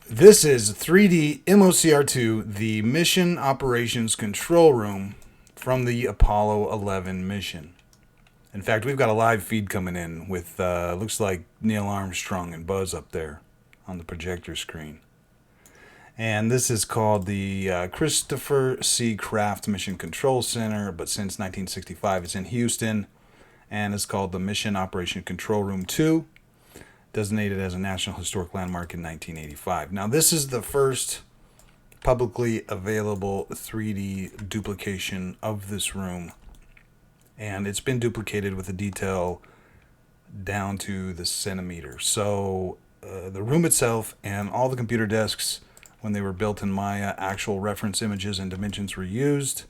This is 3D MOCR2, the Mission Operations Control Room from the Apollo 11 mission. In fact, we've got a live feed coming in with, looks like Neil Armstrong and Buzz up there on the projector screen. And this is called the Christopher C. Kraft Mission Control Center, but since 1965 it's in Houston, and it's called the Mission Operation Control Room 2, designated as a National Historic Landmark in 1985. Now, this is the first publicly available 3D duplication of this room, and it's been duplicated with the detail down to the centimeter. So the room itself and all the computer desks, when they were built in Maya, actual reference images and dimensions were used,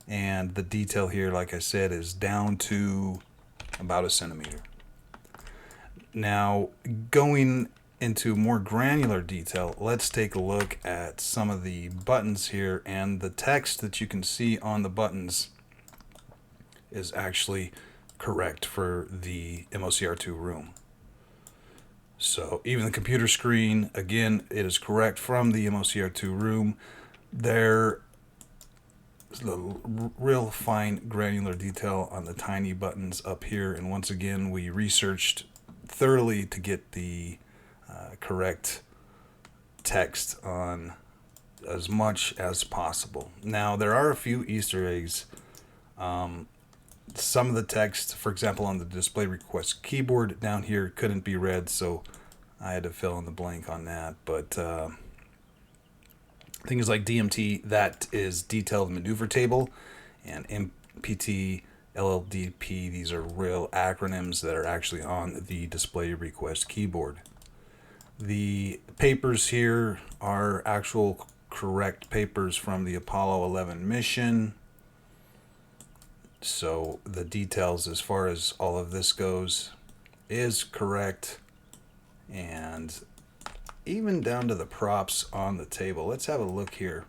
and the detail here, like I said, is down to about a centimeter. Now, going into more granular detail, let's take a look at some of the buttons here, and the text that you can see on the buttons is actually correct for the MOCR2 room. So even the computer screen, again, it is correct from the MOCR2 room. There's a real fine granular detail on the tiny buttons up here, and once again, we researched thoroughly to get the correct text on as much as possible. Now, there are a few Easter eggs. Some of the text, for example, on the display request keyboard down here couldn't be read, so I had to fill in the blank on that. But things like DMT, that is detailed maneuver table, and MPT, LLDP, these are real acronyms that are actually on the display request keyboard. The papers here are actual correct papers from the Apollo 11 mission. So the details as far as all of this goes is correct, and even down to the props on the table. Let's have a look here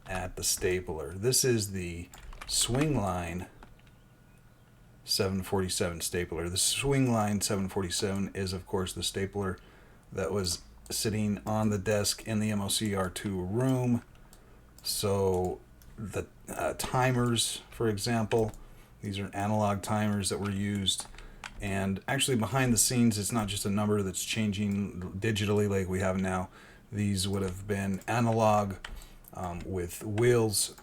at the stapler. This is the Swingline 747 stapler. The Swingline 747 is, of course, the stapler that was sitting on the desk in the MOCR2 room. So the timers, for example, these are analog timers that were used, and actually behind the scenes it's not just a number that's changing digitally like we have now. These would have been analog with wheels,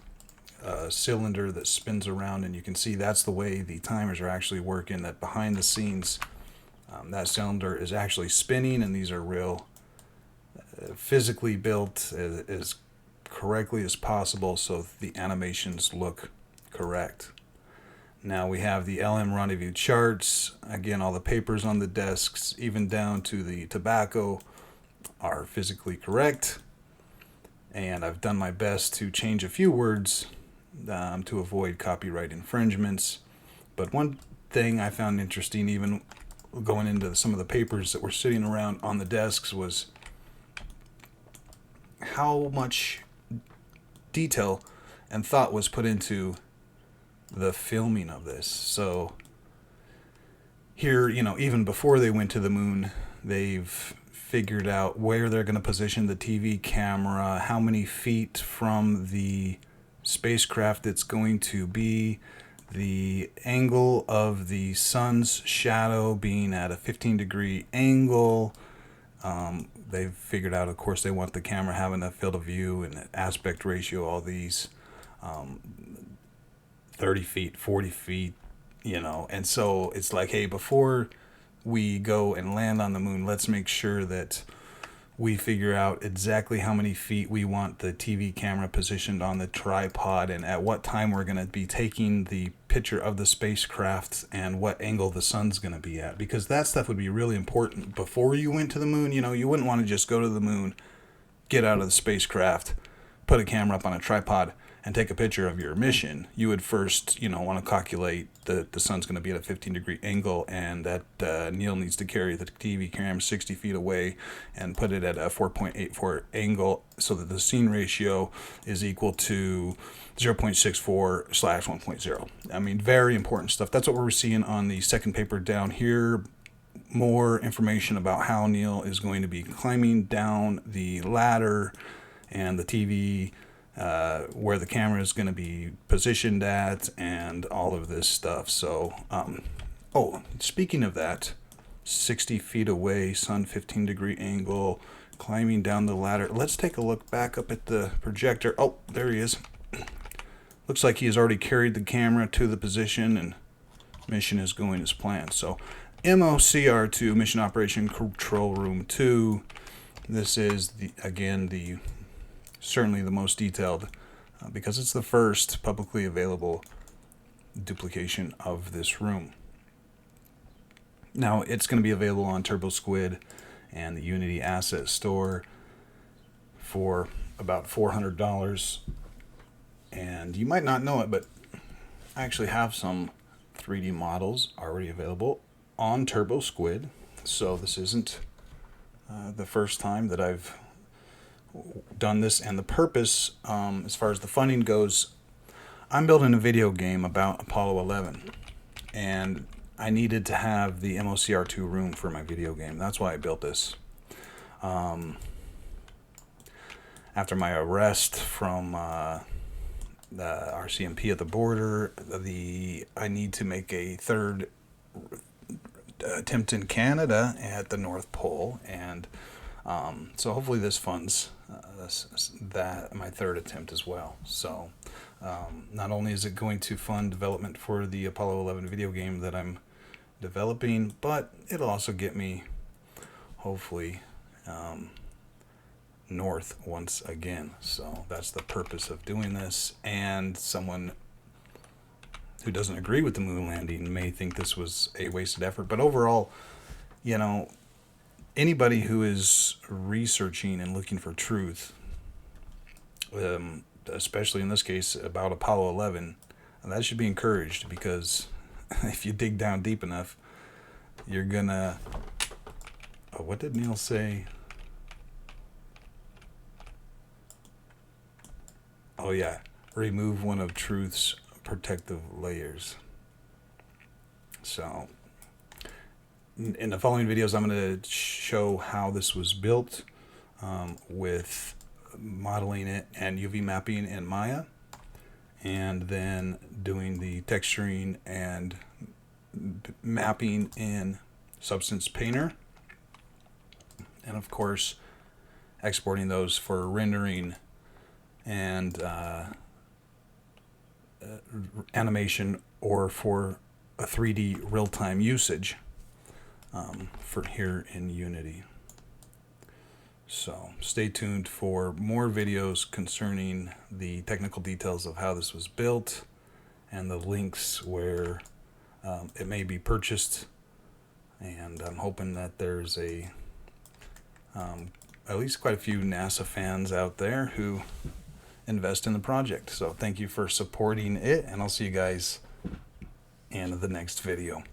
cylinder that spins around, and you can see that's the way the timers are actually working, that behind the scenes that cylinder is actually spinning, and these are real physically built as correctly as possible so the animations look correct. Now we have the LM rendezvous charts. Again, all the papers on the desks, even down to the tobacco, are physically correct, and I've done my best to change a few words to avoid copyright infringements. But one thing I found interesting, even going into some of the papers that were sitting around on the desks, was how much detail and thought was put into the filming of this. So here, even before they went to the moon, they've figured out where they're going to position the TV camera, how many feet from the spacecraft it's going to be, the angle of the sun's shadow being at a 15-degree angle. They've figured out, of course, they want the camera having a field of view and aspect ratio, all these 30 feet, 40 feet, and so it's like, hey, before we go and land on the moon, let's make sure that we figure out exactly how many feet we want the TV camera positioned on the tripod, and at what time we're going to be taking the picture of the spacecraft, and what angle the sun's going to be at, because that stuff would be really important before you went to the moon. You wouldn't want to just go to the moon, get out of the spacecraft, put a camera up on a tripod, and take a picture of your mission. You would first, want to calculate that the sun's going to be at a 15-degree angle, and that Neil needs to carry the TV camera 60 feet away and put it at a 4.84 angle so that the scene ratio is equal to 0.64/1.0. I mean, very important stuff. That's what we're seeing on the second paper down here. more information about how Neil is going to be climbing down the ladder and the TV, where the camera is going to be positioned at, and all of this stuff. So, oh, speaking of that, 60 feet away, sun 15-degree angle, climbing down the ladder. Let's take a look back up at the projector. Oh, there he is. Looks like he has already carried the camera to the position, and mission is going as planned. So, MOCR2, Mission Operation Control Room 2. This is, certainly the most detailed, because it's the first publicly available duplication of this room. Now, it's going to be available on TurboSquid and the Unity Asset Store for about $400. And you might not know it, but I actually have some 3D models already available on TurboSquid. So this isn't the first time that I've done this. And the purpose, as far as the funding goes, I'm building a video game about Apollo 11. And I needed to have the MOCR2 room for my video game. That's why I built this. After my arrest from the RCMP at the border, I need to make a third attempt in Canada at the North Pole, and so hopefully this funds my third attempt as well. So not only is it going to fund development for the Apollo 11 video game that I'm developing, but it'll also get me hopefully north once again. So that's the purpose of doing this. And someone who doesn't agree with the moon landing may think this was a wasted effort, but overall, you know, anybody who is researching and looking for truth, especially in this case about Apollo 11, that should be encouraged, because if you dig down deep enough, you're gonna, what did Neil say? Oh yeah, remove one of truth's protective layers. So in the following videos, I'm going to show how this was built with modeling it and UV mapping in Maya, and then doing the texturing and mapping in Substance Painter, and of course exporting those for rendering and animation, or for a 3D real-time usage for here in Unity. So stay tuned for more videos concerning the technical details of how this was built and the links where it may be purchased. And I'm hoping that there's at least quite a few NASA fans out there who invest in the project. So thank you for supporting it, and I'll see you guys in the next video.